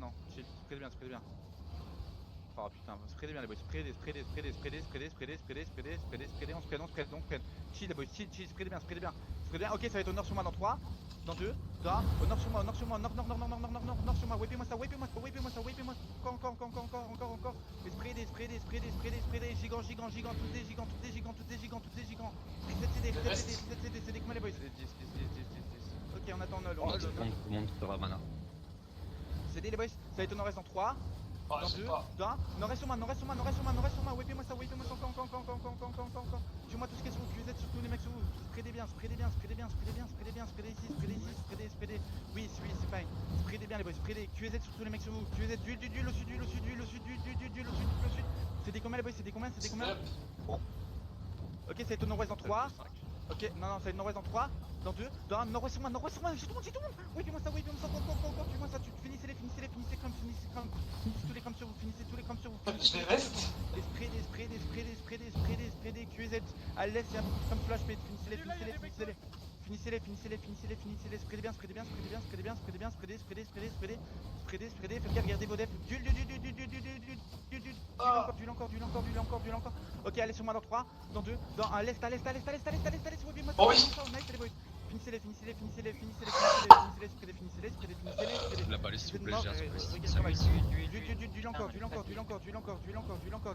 non, chill, spreadez bien, spreadez bien. Oh putain, spreadez bien les boys, spreadez, spreadez, spreadez, spreadez, spreadez, spreadez, spreadez, spreadez, spreadez, spreadez, on spread, on spread, on spread. Chill les boys, chill, chill, spreadez bien, spreadez bien. Spreadez bien, ok, ça va être au nord sur moi dans 3, dans 2, dans 1, au nord sur moi, au nord sur moi, nord, nord, nord, nord, nord, nord, nord, nord sur moi, wipez-moi ça, wipez-moi ça, wipez-moi ça, wipez-moi ça, encore. Et spreadez, spreadez, spreadez, spreadez, spreadez, gigant, gigant, gigant, tous des gigants, tous des gigants, tous des gigants, tous des gigants. Reset CD, reset CD, reset CD, c'est des comment les boys. Ok, on attend nul, on nul. Tout le monde sera mana. CD les boys, ça va être au nord-est en 3. Oh, Dans je sais 2, pas. dans 1, nord-est sur moi, nord-est sur moi, wipez-moi ça, encore. Tuez-moi tout ce qui est sur vous, QZ sur tous les mecs sur vous, spreadez bien, spreadez ici, spreadez. Oui, c'est fine. Spreadez bien les boys, spreadez, QZ sur tous les mecs sur vous, QZ, d'huile au sud. C'est des combien les boys, c'est des combien Ok, ça va être au nord-ouest dans 3. Ok, non, ça va être nord-ouest dans 3, dans 2, dans 1, nord-ouest sur moi, j'ai tout le monde. Wipez-moi ça, encore, tuez-moi ça, finissez crums, finissez tous les crums sur vous, Je les reste. Les spreadez, QZ, à l'est, il y a beaucoup de crums flash, mais finissez-les, spreadez bien, spreadez, faites gaffe, gardez vos defs, d'huile encore. Ok, allez sur moi dans 3, dans 2, dans 1, à l'est, wipez-moi ça, Oh oui. nice les boys. Finissez-les, spreadez. La balle s'il vous plaît, j'ai un D'huile encore, les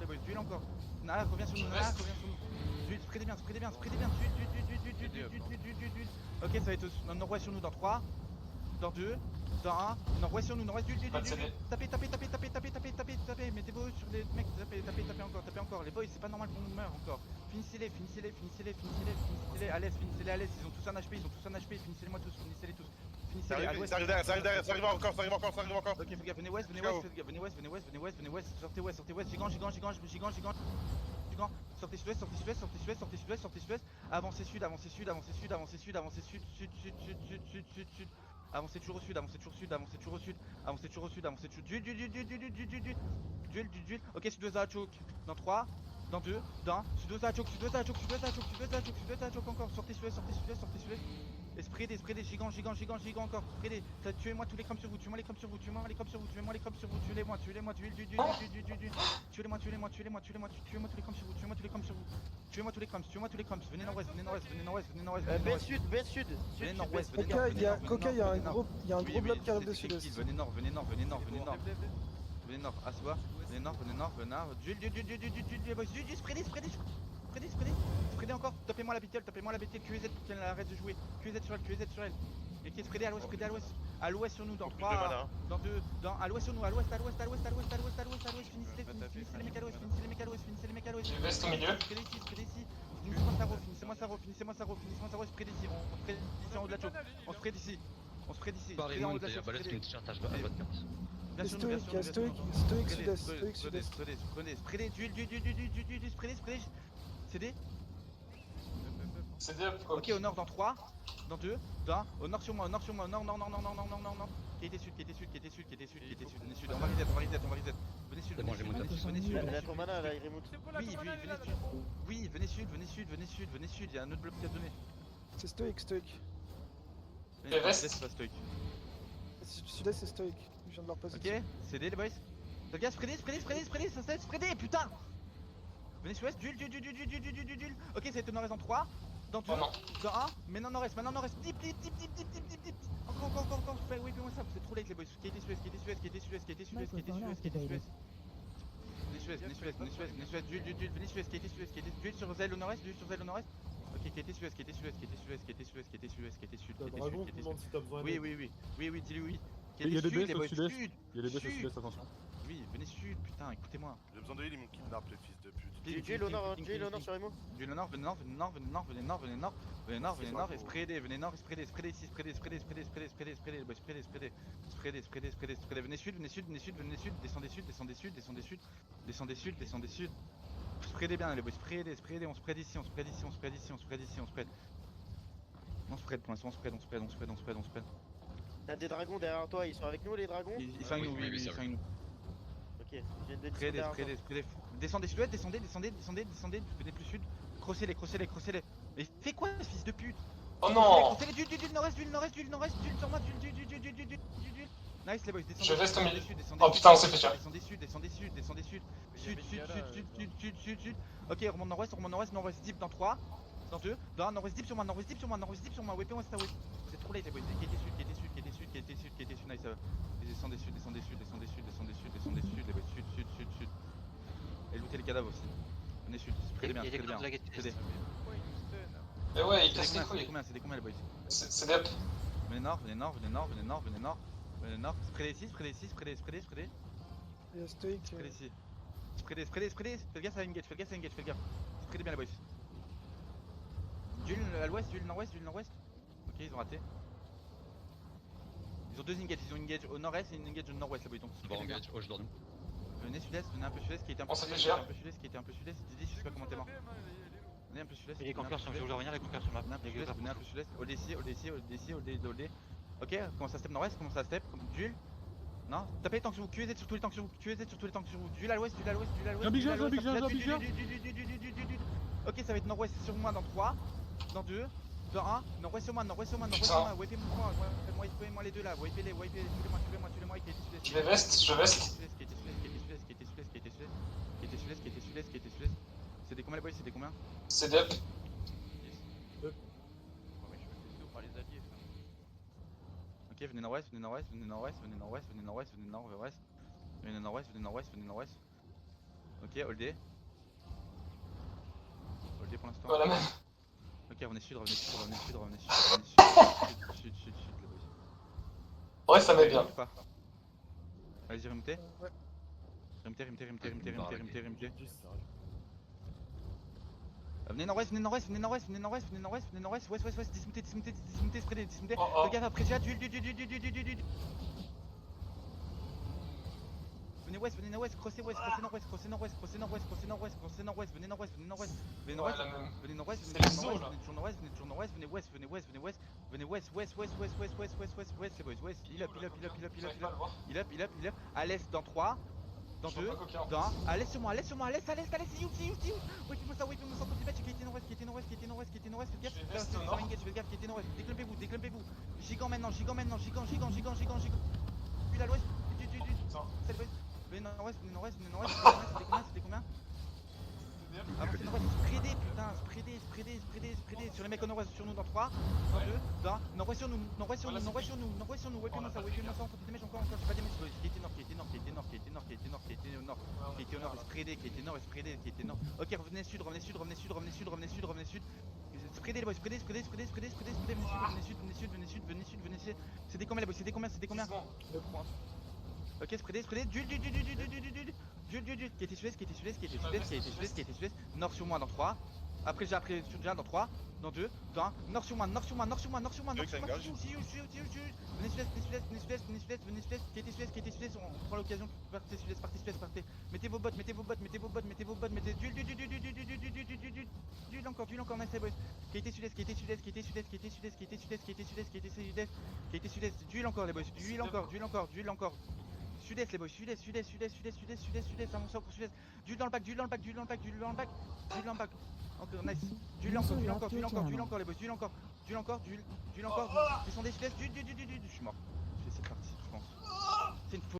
boys, d'huile encore. Nala, reviens sur nous. D'huile, spreadez bien, d'huile. Ok, ça va être au nord-ouest sur nous dans 3, dans 2, dans 1, nord-ouest sur nous, d'huile. Tapez, mettez-vous sur les mecs, tapez encore. Les boys, c'est pas normal qu'on meure encore. Finissez-les, à l'aise, ils ont tous un HP, finissez-les-moi tous, finissez-les tous. Ça arrive derrière, ça arrive encore. Ok, fais gaffe, venez ouest, sortez ouest, gigant. Sortez sud-ouest. Avancez sud. Avancez toujours au sud. D'huile. Ok, sud-ouest à la choke. Dans 3, dans 2, dans 1. Sud-ouest à la choke encore. Sortez sud-ouest. Et spreadez, gigant encore. Spreadez. Tuez-moi tous les crums sur vous. Tuez-moi les crums sur vous. Tuez-moi d'huile. Tuez-les-moi tous les crums sur vous. Venez nord-ouest. Baie sud. Venez nord-ouest. Coca, il y a un gros bloc qui arrive de sud-est. Venez nord. Assois. Venez nord. D'huile, boys. D'huile, spreadez. Spreadez encore. Tapez-moi la BTL. QZ pour qu'elle arrête de jouer. QZ sur elle. Et qui est spreadé à l'ouest. À l'ouest sur nous dans 3, dans 2, dans à l'ouest sur nous, à l'ouest. Finissez les mecs à l'ouest. Je reste au milieu. Spreadez ici. Finissez-moi Saro. Spread ici. On spread ici en haut de la choke. On spread ici. Pareil, monte, la balle qui me tire, je dois te Bien sûr, nous. Stoïque sud-est. Spreadez, d'huile, spreadez. CD. C'est bien. Ok, au nord dans 3, dans 2, dans 1, au nord sur moi, nord. Qui était sud. Venez sud, on va reset. Venez sud. Il a ton mana là, il remote. Oui, venez sud, il y a un autre bloc qui a donné. C'est stoïque. Et reste. C'est pas stoïque. Sud-est, c'est stoïque. Je viens de leur passer. Ok, CD les boys. Les gars, spreadez, putain. Venez sud-ouest, d'huile. Ok, ça va être au nord-est en 3, dans 2, Oh non. dans 1, maintenant nord-est. Dip. Encore, wipez-moi ça, vous êtes trop late les boys. Qui était sud-ouest. Venez sud-ouest, d'huile sur Zelle au nord-est. Ok, qui était sud-ouest. Dragon, tu demandes si t'as besoin d'aide. Oui, dis-lui oui. Il y a des sud, baisses au boys, sud-est. sud. Il y a des baisses au sud-est, attention. Oui, venez sud, putain, écoutez-moi. J'ai besoin de heal, ils m'ont kidnappé, les fils de pute. Duel au nord sur Emo. Venez nord, et spreadez, venez nord, spreadez ici, spreadez, venez sud, descendez sud. Spreadez bien les boys, spreadez, on spread ici. On spread pour l'instant, on spread. T'as des dragons derrière toi, ils sont avec nous les dragons? Ils sont avec nous, oui, Ok, j'ai une belle Spreadez. Descendez sud-ouest, descendez, venez plus sud. Crossez-les. Mais fais quoi, ce fils de pute? Oh non. Crossez-les, d'huile nord-est, d'huile sur moi, d'huile. Nice les boys, descendez. Je reste au milieu. Descendez Oh putain, on s'est fait tirer. Descendez sud, descendez sud, descendez sud. Sud. Ok, remonte nord-ouest deep dans 3, dans 2, dans 1, nord-ouest deep sur moi, nord-ouest deep sur moi, whip west à whip. C'est trop late les boys, qui était sud, nice. Descendez sud, les boys, sud. Et lootez les cadavres aussi. Venez sud, spreadez bien, spreadez. Mais ouais, il casse les couilles. C'est des combien les boys? C'est dep. Venez nord. Spreadez ici. Il y a Stoic. Spreadez ici. Spreadez. Faites gaffe à engage. Spreadez bien les boys. Duel à l'ouest, duel nord-ouest. Ok, ils ont raté. Ils ont deux engages, ils ont une engage au nord-est et une engage au nord-ouest les boys. Donc Bon, engage, je donne. venez sud-est, venez un peu sud-est, qui était un peu On s'est fait sud-est, gérer. qui était un peu sudest. Didi, je sais pas comment t'es mort. Venez un peu sud-est. Et les conquérants sont toujours rien, les conquérants sont là. Venez un peu sud-est. Hold. Ok, commence à step nord-ouest, duel. Non, tapez les tanks sur vous, QZ sur tous les tanks sur vous, duel à l'ouest. Un big jazz. Ok, ça va être nord-ouest sur moi dans 3, dans 2, dans 1, nord-ouest sur moi, wipez-moi les deux là, wipez-les, tuez-les-moi, qui était sud-est. Je vais vest. Qui était sud-est. C'est des combien les boys, c'est des combien? C'est dep. Ok, venez nord-ouest. Ok, holdé pour l'instant. Voilà même. Ok, revenez sud, sud, les boys. Ouais, ça met bien. Pas. Allez-y, remontez. Ouais. Remontez. Venez nord-ouest, west, dismontez, spreadez. Oh. Regarde après ça, duel. Venez nord-ouest, crossez nord-ouest, venez nord-ouest, venez nord-ouest, Ouais, la même. venez nord-ouest, C'est les zones, là. venez toujours nord-ouest, venez west, les boys, west, il up, il up, à l'est dans 3, dans Je vois 2, pas coquin. dans 1, à l'est sur moi, à l'est, you, wipez-moi ça, sur le côté bête, qui était nord-ouest, faites gaffe, Je vais vest c'est au des nord. engage, faites gaffe, qui était nord-ouest, déclampez-vous, gigant maintenant, puis à l'ouest, Putain. c'est le boys. Venez nord-ouest, c'était combien? C'est dep. Avancez nord-ouest, spreadez, sur les mecs au nord-ouest, sur nous dans 3, dans 2, dans 1, nord-ouest sur nous, wipez-moi ça, on continue des mèches encore, j'ai pas des mèches, qui était nord, spreadez, ok, revenez sud, spreadez les boys, spreadez, venez sud, c'est des combien les boys, c'est des combien? 10 secondes. Ok, spreadez, duel, qui était sud-est, nord sur moi dans 3, après sur déjà dans 3, dans 2, dans 1, nord sur moi, venez sud-est, qui était sud-est, on prend l'occasion, partez sud-est, mettez vos bottes, mettez duel encore, nice boys, qui était sud-est, duel encore les boys, duel encore. Sud-est les boys, sud-est, à mon sort pour sud-est. Duel dans le bac. Encore nice. Duel encore les boys, duel encore. Descendez sud-est, duel. Je suis mort. C'est parti, je pense. C'est une faute.